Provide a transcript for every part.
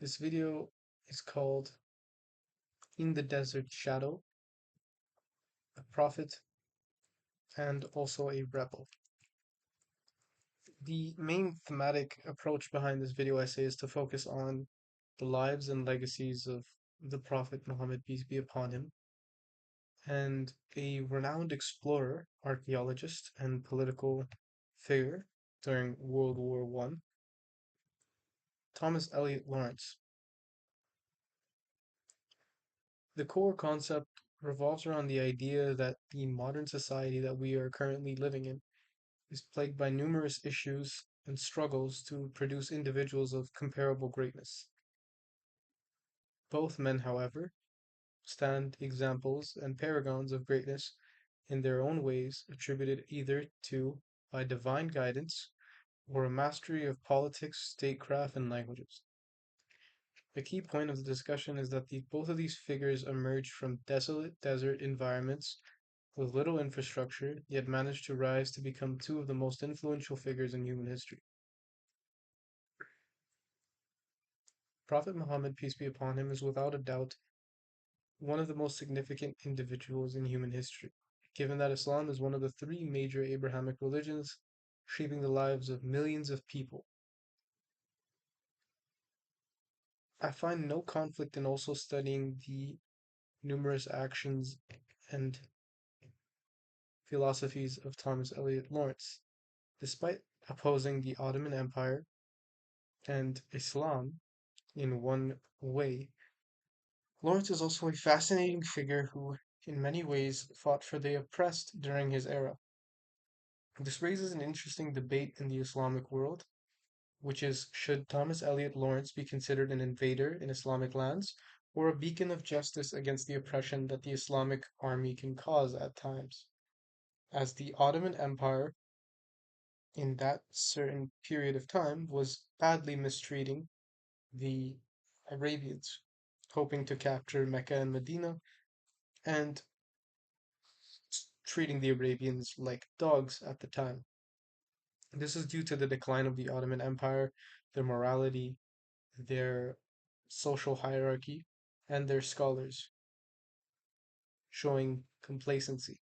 This video is called In the Desert Shadow, a Prophet and also a Rebel. The main thematic approach behind this video essay is to focus on the lives and legacies of the Prophet Muhammad, peace be upon him, and a renowned explorer, archaeologist, and political figure during World War One, Thomas Elliot Lawrence. The core concept revolves around the idea that the modern society that we are currently living in is plagued by numerous issues and struggles to produce individuals of comparable greatness. Both men, however, stand examples and paragons of greatness in their own ways, attributed either to by divine guidance or a mastery of politics, statecraft, and languages. The key point of the discussion is that both of these figures emerged from desolate desert environments with little infrastructure, yet managed to rise to become two of the most influential figures in human history. Prophet Muhammad, peace be upon him, is without a doubt one of the most significant individuals in human history, given that Islam is one of the three major Abrahamic religions shaping the lives of millions of people. I find no conflict in also studying the numerous actions and philosophies of Thomas Elliot Lawrence. Despite opposing the Ottoman Empire and Islam in one way, Lawrence is also a fascinating figure who, in many ways, fought for the oppressed during his era. This raises an interesting debate in the Islamic world, which is should Thomas Elliot Lawrence be considered an invader in Islamic lands or a beacon of justice against the oppression that the Islamic army can cause at times? As the Ottoman Empire in that certain period of time was badly mistreating the Arabians, hoping to capture Mecca and Medina and treating the Arabians like dogs at the time. This is due to the decline of the Ottoman Empire, their morality, their social hierarchy, and their scholars showing complacency.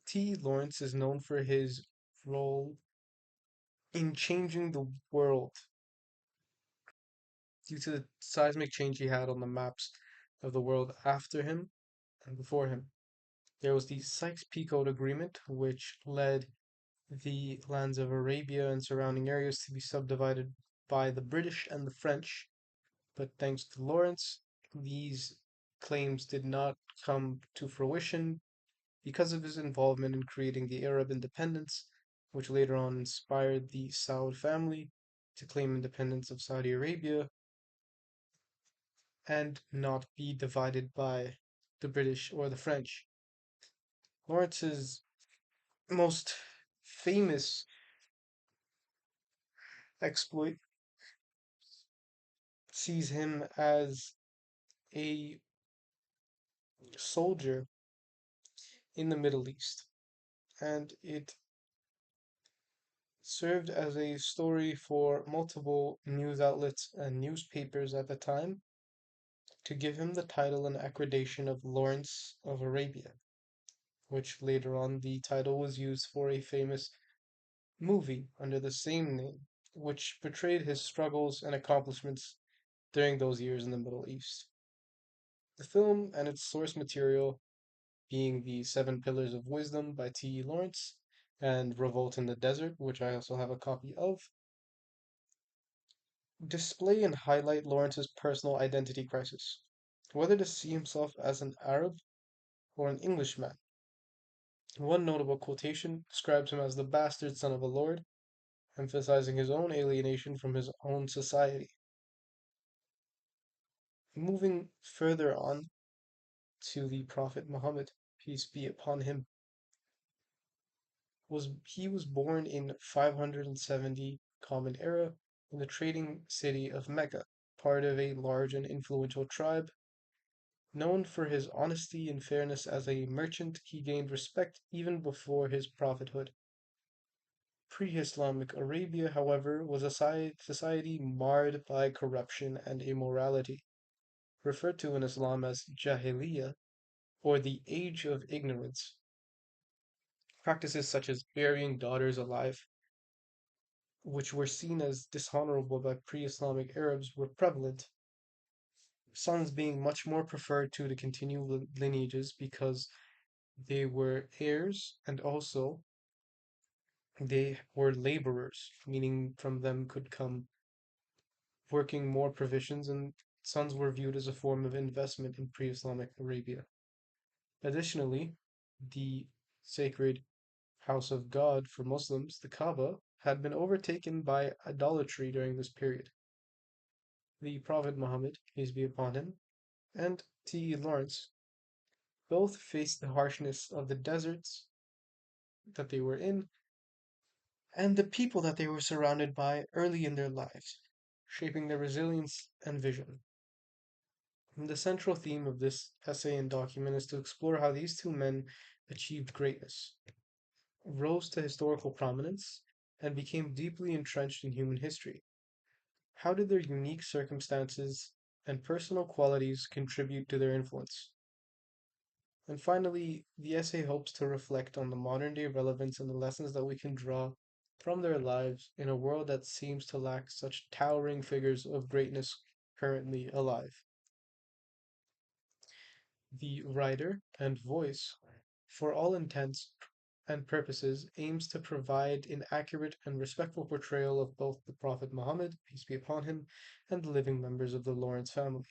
T. Lawrence is known for his role in changing the world due to the seismic change he had on the maps of the world after him and before him. There was the Sykes-Picot Agreement, which led the lands of Arabia and surrounding areas to be subdivided by the British and the French. But thanks to Lawrence, these claims did not come to fruition because of his involvement in creating the Arab independence, which later on inspired the Saud family to claim independence of Saudi Arabia and not be divided by the British or the French. Lawrence's most famous exploit sees him as a soldier in the Middle East, and it served as a story for multiple news outlets and newspapers at the time to give him the title and accreditation of Lawrence of Arabia, which later on the title was used for a famous movie under the same name, which portrayed his struggles and accomplishments during those years in the Middle East. The film and its source material being the Seven Pillars of Wisdom by T. E. Lawrence and Revolt in the Desert, which I also have a copy of, display and highlight Lawrence's personal identity crisis, whether to see himself as an Arab or an Englishman. One notable quotation describes him as the bastard son of a lord, emphasizing his own alienation from his own society. Moving further on to the Prophet Muhammad, peace be upon him, he was born in 570 Common Era in the trading city of Mecca, part of a large and influential tribe. Known for his honesty and fairness as a merchant, he gained respect even before his prophethood. Pre-Islamic Arabia, however, was a society marred by corruption and immorality, referred to in Islam as Jahiliyyah, or the Age of Ignorance. Practices such as burying daughters alive, which were seen as dishonorable by pre-Islamic Arabs, were prevalent, sons being much more preferred to the continual lineages because they were heirs and also they were laborers, meaning from them could come working more provisions, and sons were viewed as a form of investment in pre Islamic Arabia. Additionally, the sacred house of God for Muslims, the Kaaba, had been overtaken by idolatry during this period. The Prophet Muhammad, peace be upon him, and T. Lawrence both faced the harshness of the deserts that they were in and the people that they were surrounded by early in their lives, shaping their resilience and vision. And the central theme of this essay and document is to explore how these two men achieved greatness, rose to historical prominence, and became deeply entrenched in human history. How did their unique circumstances and personal qualities contribute to their influence? And finally, the essay hopes to reflect on the modern day relevance and the lessons that we can draw from their lives in a world that seems to lack such towering figures of greatness currently alive. The writer and voice, for all intents and purposes, aims to provide an accurate and respectful portrayal of both the Prophet Muhammad, peace be upon him, and the living members of the Lawrence family.